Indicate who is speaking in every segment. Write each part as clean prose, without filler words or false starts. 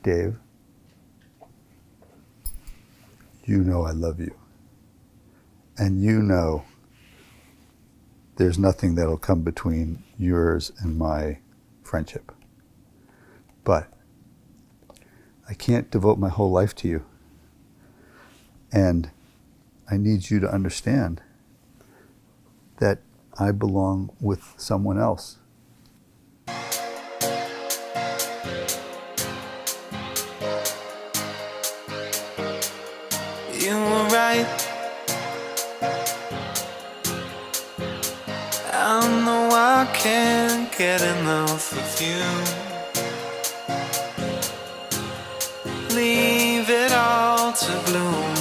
Speaker 1: Dave, you know I love you. And you know there's nothing that'll come between yours and my friendship. But I can't devote my whole life to you. And I need you to understand that I belong with someone else.
Speaker 2: You were right. I know I can't get enough of you. Leave it all to bloom.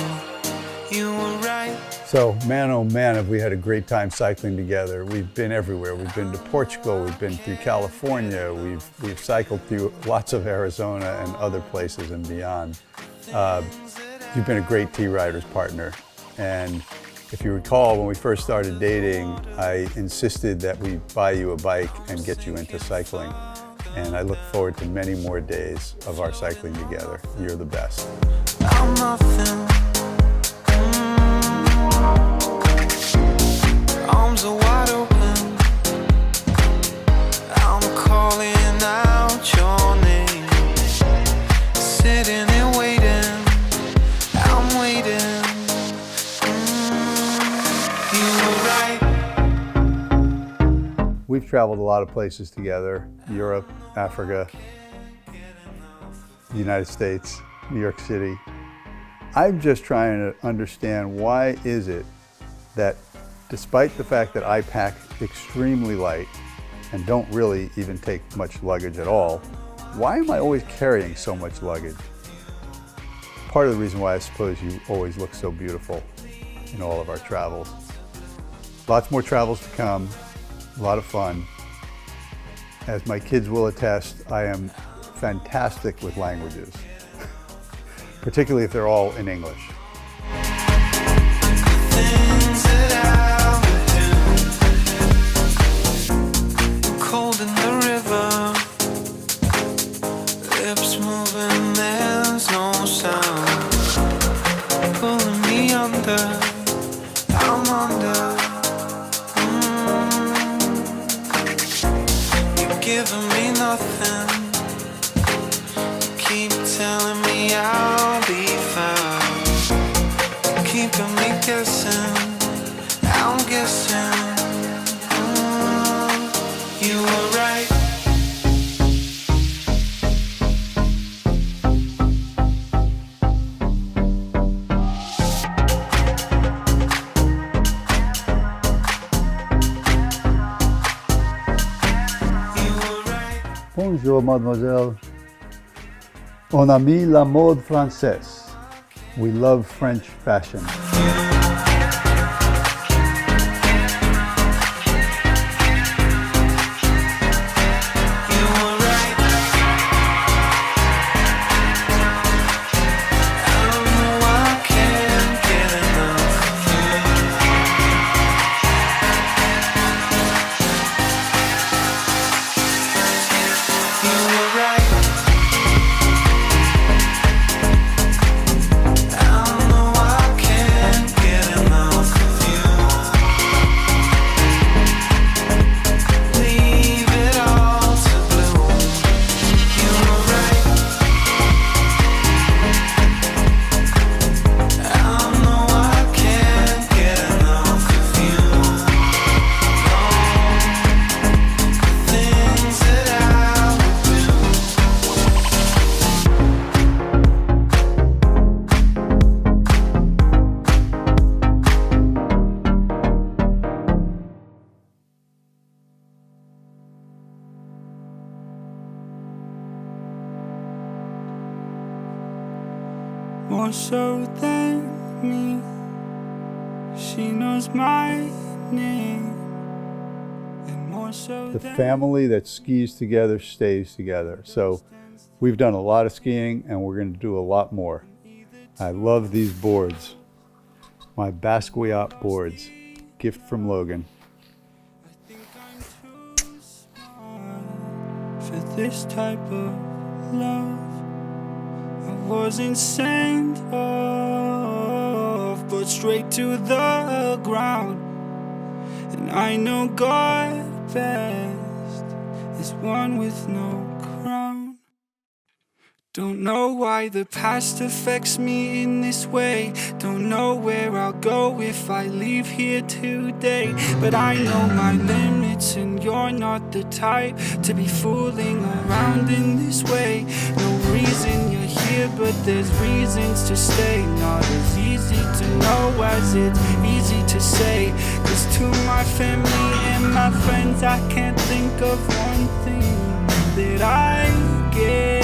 Speaker 2: You were right.
Speaker 1: So, man, oh man, have we had a great time cycling together. We've been everywhere. We've been to Portugal, we've been through California, we've cycled through lots of Arizona and other places and beyond. You've been a great T-Riders partner. And if you recall, when we first started dating, I insisted that we buy you a bike and get you into cycling. And I look forward to many more days of our cycling together. You're the best.
Speaker 2: I'm nothing. Arms are wide open. I'm calling out your name. Sitting and waiting. I'm waiting. You were right.
Speaker 1: We've traveled a lot of places together. Europe, Africa, the United States, New York City. I'm just trying to understand, why is it that despite the fact that I pack extremely light and don't really even take much luggage at all, why am I always carrying so much luggage? Part of the reason why I suppose you always look so beautiful in all of our travels. Lots more travels to come, a lot of fun. As my kids will attest, I am fantastic with languages, particularly if they're all in English.
Speaker 2: Things that I would do. Cold in the river. Lips moving, there's no sound. Pulling me under. I'm under. You're giving me nothing. You keep telling me I'll be fine. Keeping me guessing. I'm guessing. You were right.
Speaker 1: Bonjour, mademoiselle. On a mis la mode française. We love French fashion.
Speaker 2: You were right. I know I can't get enough of you. You were right. I know I can't get enough of you. Leave it all to bloom. You were right. I know I can't get enough of you. No, things that I would do. More so than me, she knows my name. And more so
Speaker 1: The
Speaker 2: than
Speaker 1: family that skis together stays together. So we've done a lot of skiing and we're going to do a lot more. I love these boards. My Basquiat boards. Gift from Logan.
Speaker 2: for this type of love.
Speaker 3: wasn't sent off, but straight to the ground. And I know God best is one with no crown. Don't know why the past affects me in this way. Don't know where I'll go if I leave here today. But I know my limits and you're not the type to be fooling around in this way. No reason you're here, but there's reasons to stay. Not as easy to know as it's easy to say. 'Cause to my family and my friends, I can't think of one thing that I gave.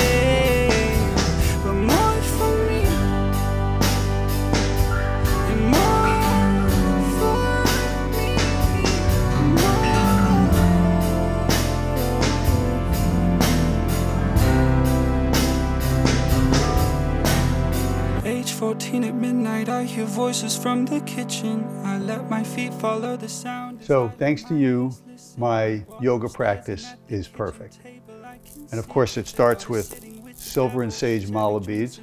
Speaker 3: Age 14 at midnight, I hear voices from the kitchen. I let my feet follow the sound.
Speaker 1: So thanks to you, my yoga practice is perfect. And of course it starts with silver and sage mala beads.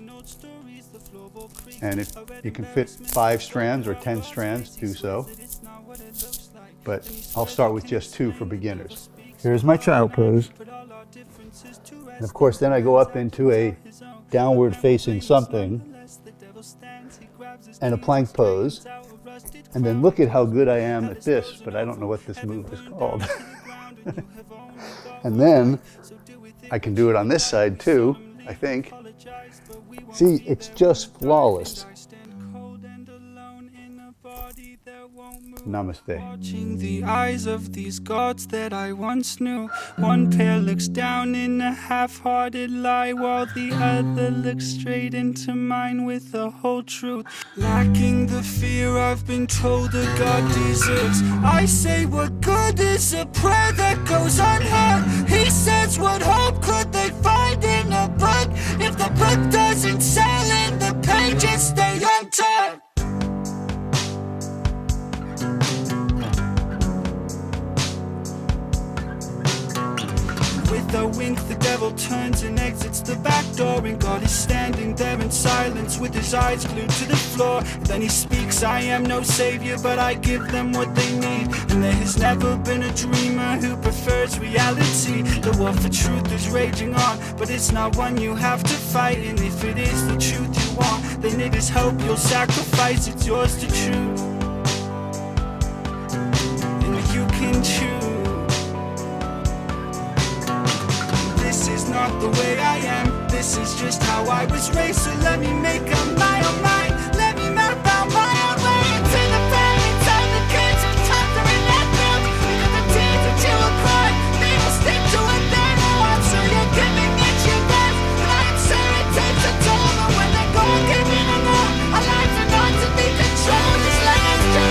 Speaker 1: And if you can fit 5 strands or 10 strands, do so. But I'll start with just 2 for beginners. Here's my child pose. And of course then I go up into a downward facing something and a plank pose. And then look at how good I am at this, but I don't know what this move is called. And then I can do it on this side too, I think. See, it's just flawless. Namaste.
Speaker 3: Watching the eyes of these gods that I once knew. One pair looks down in a half-hearted lie, while the other looks straight into mine with the whole truth. Lacking the fear I've been told a God deserves. I say, what good is a prayer that goes unheard? He says, what hope could they find in a book if the book doesn't sell and the pages stay unturned? With a wink, the devil turns and exits the back door, and God is standing there in silence with his eyes glued to the floor. And then he speaks, I am no savior, but I give them what they need. And there has never been a dreamer who prefers reality. The war for truth is raging on, but it's not one you have to fight. And if it is the truth you want, then it is hope you'll sacrifice. It's yours to choose, and you can choose. This is not the way I am, this is just how I was raised. So let me make up my own mind, let me map out my own way into the flames of the kids who tucked her in that field. Look at the tears that you will cry, they will stick to it then. Oh, I'm sure you're giving it your best, but I'm sure it takes a toll. But when they're gone, giving them all, our lives are not to be controlled. Just let us do.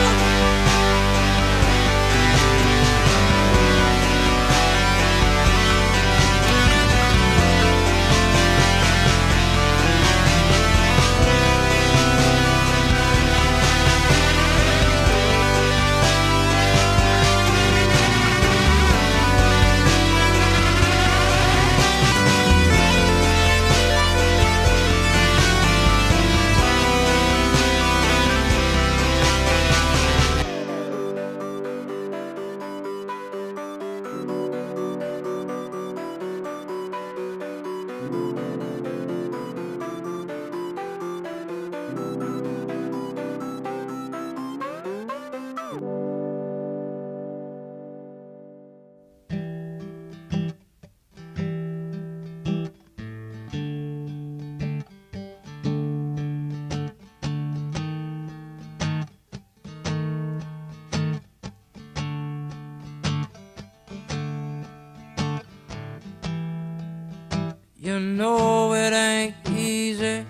Speaker 4: You know it ain't easy.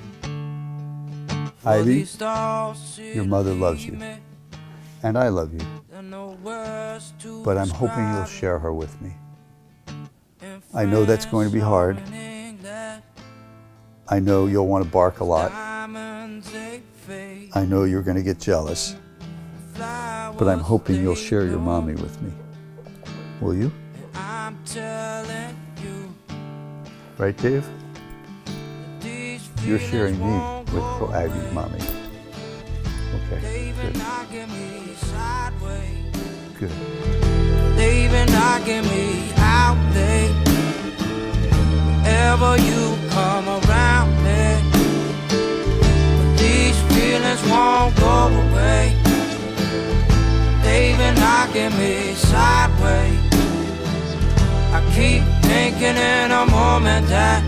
Speaker 1: Ivy, your mother loves you, and I love you, but I'm hoping you'll share her with me. I know that's going to be hard. I know you'll want to bark a lot. I know you're going to get jealous, but I'm hoping you'll share your mommy with me. Will you? Right, Dave? you're sharing me with Abby's mommy. Okay, good. Good.
Speaker 4: Leaving, knocking me out late. Whenever you come around me, but these feelings won't go away. Leaving, knocking me sideways. I keep thinking in a moment that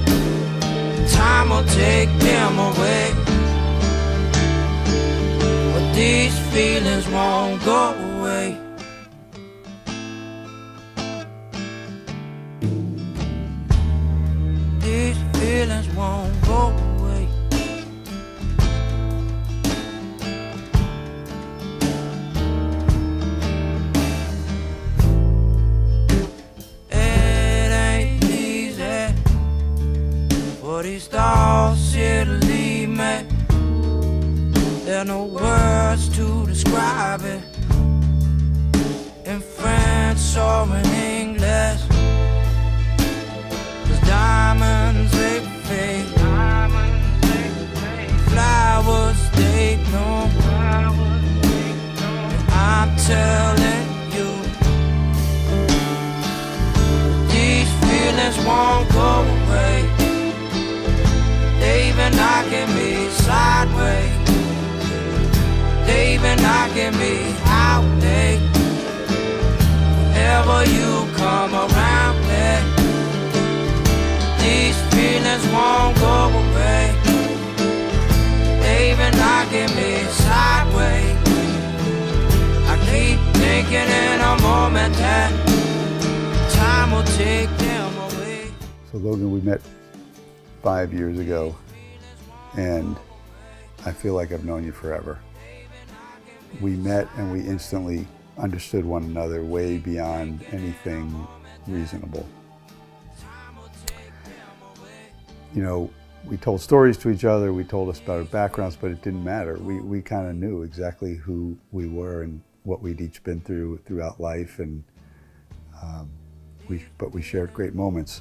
Speaker 4: time will take them away, but these feelings won't go away. These feelings won't go away. It ain't easy for these thoughts here to leave me. There are no words to describe it in French or in English. Diamonds they fade, flowers they bloom. I'm telling you, these feelings won't go away. They've been knocking me sideways. They've been knocking me out there. Whenever you come around me, these feelings won't go away. They've been knocking me sideways. I keep thinking in a moment that time will take them away.
Speaker 1: So Logan, we met 5 years ago, and I feel like I've known you forever. We met and we instantly understood one another way beyond anything reasonable. You know, we told stories to each other, we told us about our backgrounds, but it didn't matter. We kind of knew exactly who we were and what we'd each been through throughout life, and but we shared great moments.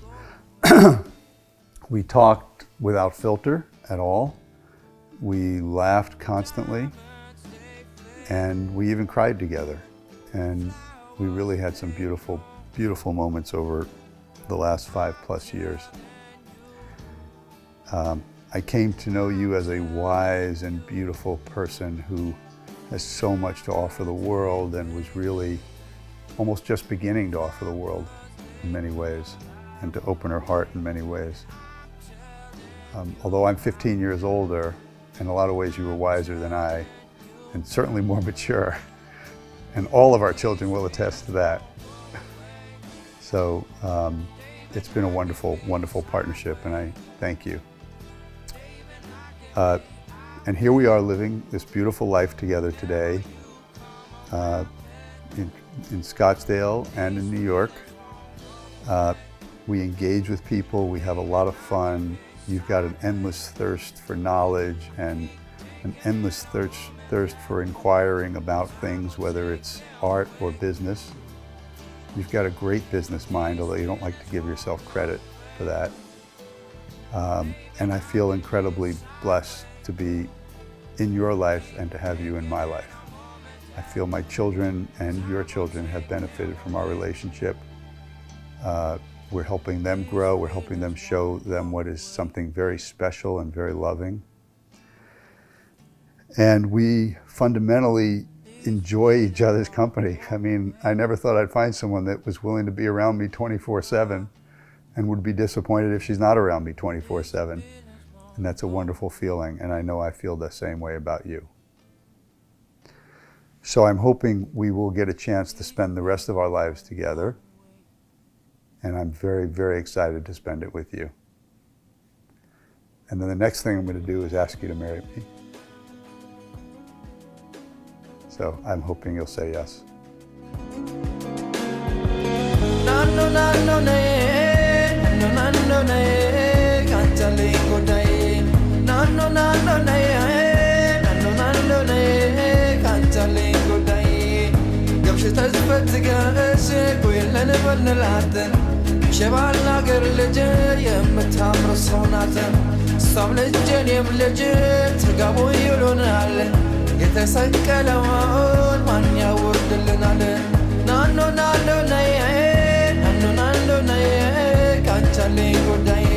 Speaker 1: We talked without filter at all. We laughed constantly, and we even cried together. And we really had some beautiful, beautiful moments over the last 5+ years. I came to know you as a wise and beautiful person who has so much to offer the world and was really almost just beginning to offer the world in many ways and to open her heart in many ways. Although I'm 15 years older, in a lot of ways you were wiser than I, and certainly more mature, and all of our children will attest to that. So it's been a wonderful, wonderful partnership, and I thank you. And here we are living this beautiful life together today in Scottsdale and in New York. We engage with people, we have a lot of fun. You've got an endless thirst for knowledge and an endless thirst for inquiring about things, whether it's art or business. You've got a great business mind, although you don't like to give yourself credit for that. And I feel incredibly blessed to be in your life and to have you in my life. I feel my children and your children have benefited from our relationship. We're helping them grow, we're helping them show them what is something very special and very loving. And we fundamentally enjoy each other's company. I mean, I never thought I'd find someone that was willing to be around me 24/7 and would be disappointed if she's not around me 24/7. And that's a wonderful feeling, and I know I feel the same way about you. So I'm hoping we will get a chance to spend the rest of our lives together, and I'm very, very excited to spend it with you. And then the next thing I'm going to do is ask you to marry me. So I'm hoping you'll say yes.
Speaker 4: شبال لاقر لجي يمتامر صوناتن እሷም ልጅ እኔም ልጅ ትርጋሙ ይሉናል የተሰቀለውን ማን ያወርድልናል ናኖ ናኖ ነይ ናኖ ናኖ ነይ ካንቻለኝ ጉዳይ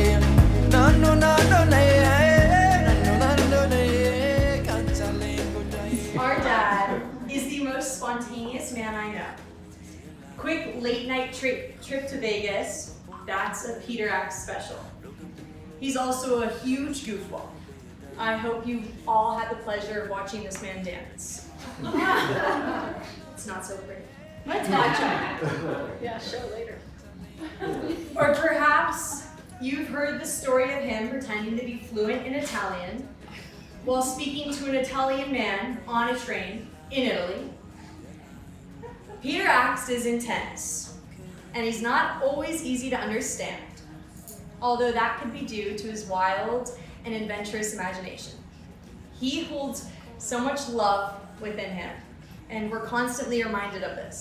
Speaker 4: ናኖ ናኖ ነይ ናኖ ናኖ ነይ ካንቻለኝ ጉዳይ
Speaker 5: Our dad is the most spontaneous man I know. Quick late night trip to Vegas, that's a Peter Axe special. He's also a huge goofball. I hope you all had the pleasure of watching this man dance. It's not so pretty.
Speaker 6: Let's watch him. Yeah, show later.
Speaker 5: Or perhaps you've heard the story of him pretending to be fluent in Italian while speaking to an Italian man on a train in Italy. Peter Axe is intense, and he's not always easy to understand, although that could be due to his wild and adventurous imagination. He holds so much love within him, and we're constantly reminded of this.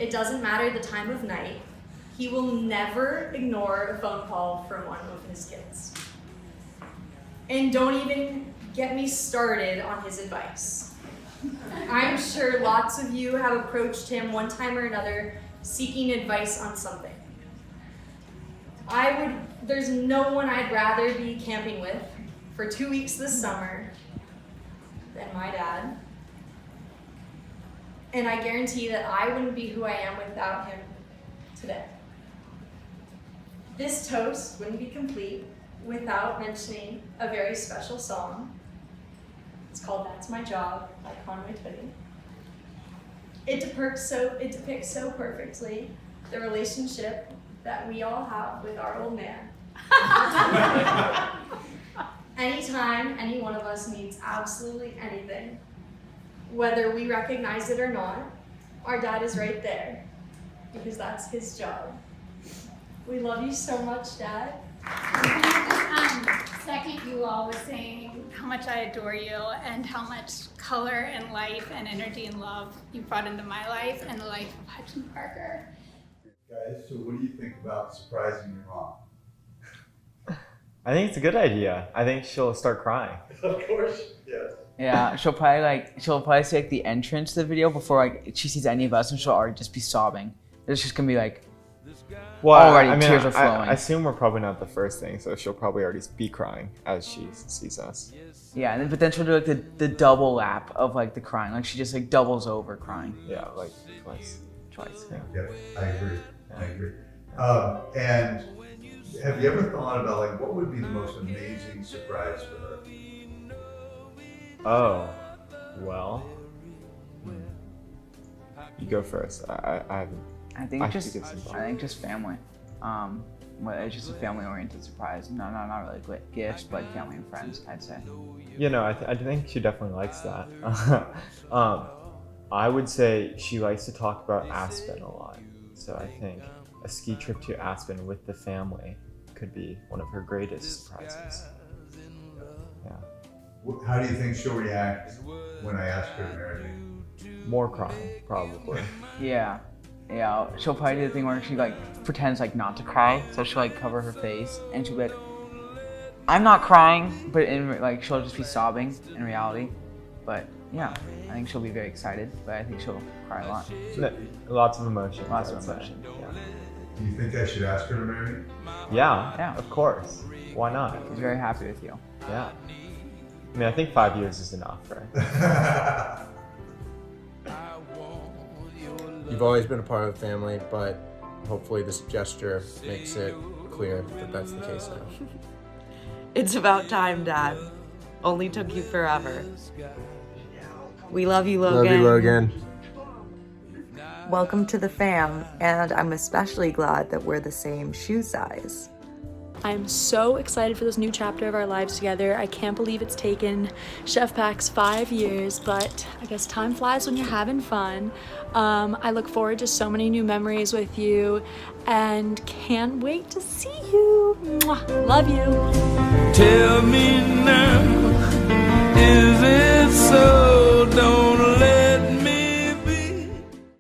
Speaker 5: It doesn't matter the time of night, he will never ignore a phone call from one of his kids. And don't even get me started on his advice. I'm sure lots of you have approached him one time or another seeking advice on something. There's no one I'd rather be camping with for 2 weeks this summer than my dad. And I guarantee that I wouldn't be who I am without him today. This toast wouldn't be complete without mentioning a very special song. It's called That's My Job by Conway Twitty. It depicts so perfectly the relationship that we all have with our old man. Anytime any one of us needs absolutely anything, whether we recognize it or not, our dad is right there, because that's his job. We love you so much, Dad.
Speaker 6: Second, you all were saying how much I adore you and how much color and life and energy and love you brought into my life and the life of Hudson Parker.
Speaker 1: Guys, so what do you think about surprising your mom?
Speaker 7: I think it's a good idea. I think she'll start crying.
Speaker 1: Of course, yes.
Speaker 8: Yeah, she'll probably see like the entrance to the video before like she sees any of us, and she'll already just be sobbing. It's just gonna be like,
Speaker 7: Well,
Speaker 8: already
Speaker 7: I mean,
Speaker 8: tears are flowing.
Speaker 7: I assume we're probably not the first thing, so she'll probably already be crying as she sees us.
Speaker 8: yeah, and but then she'll do like the double lap of like the crying, like she just like doubles over crying
Speaker 7: Yeah, like twice.
Speaker 8: twice.
Speaker 7: Yeah.
Speaker 1: Yeah, I agree. And have you ever thought about like what would be the most amazing surprise for her?
Speaker 7: Oh, well. You go first. I haven't.
Speaker 8: I think
Speaker 7: I
Speaker 8: just
Speaker 7: think it's involved.
Speaker 8: I think just family. Well, it's just a family-oriented surprise. Not really gifts, but family and friends, I'd say.
Speaker 7: You know, I think she definitely likes that. I would say she likes to talk about Aspen a lot. So I think a ski trip to Aspen with the family could be one of her greatest surprises. Yeah.
Speaker 1: How do you think she'll react when I ask her to marry me?
Speaker 7: More crying, probably.
Speaker 8: Yeah, she'll probably do the thing where she like pretends like not to cry, so she'll like cover her face, and she'll be like, "I'm not crying," but like she'll just be sobbing in reality. But yeah, I think she'll be very excited, but I think she'll cry a lot.
Speaker 7: Lots of emotion.
Speaker 8: Lots of
Speaker 7: I'd say.
Speaker 8: emotion.
Speaker 7: Yeah.
Speaker 1: Do you think I should ask her to marry me?
Speaker 7: Yeah, of course. Why not?
Speaker 8: He's very happy with you.
Speaker 7: Yeah. I mean, I think 5 years is enough, right?
Speaker 9: You've always been a part of the family, but hopefully this gesture makes it clear that that's the case now.
Speaker 10: It's about time, Dad. Only took you forever. We love you, Logan.
Speaker 9: Love you, Logan.
Speaker 10: Welcome to the fam, and I'm especially glad that we're the same shoe size.
Speaker 11: I'm so excited for this new chapter of our lives together. I can't believe it's taken Chef Pack's 5 years, but I guess time flies when you're having fun. I look forward to so many new memories with you and can't wait to see you. Mwah. Love you.
Speaker 2: Tell me now, is it so? Don't let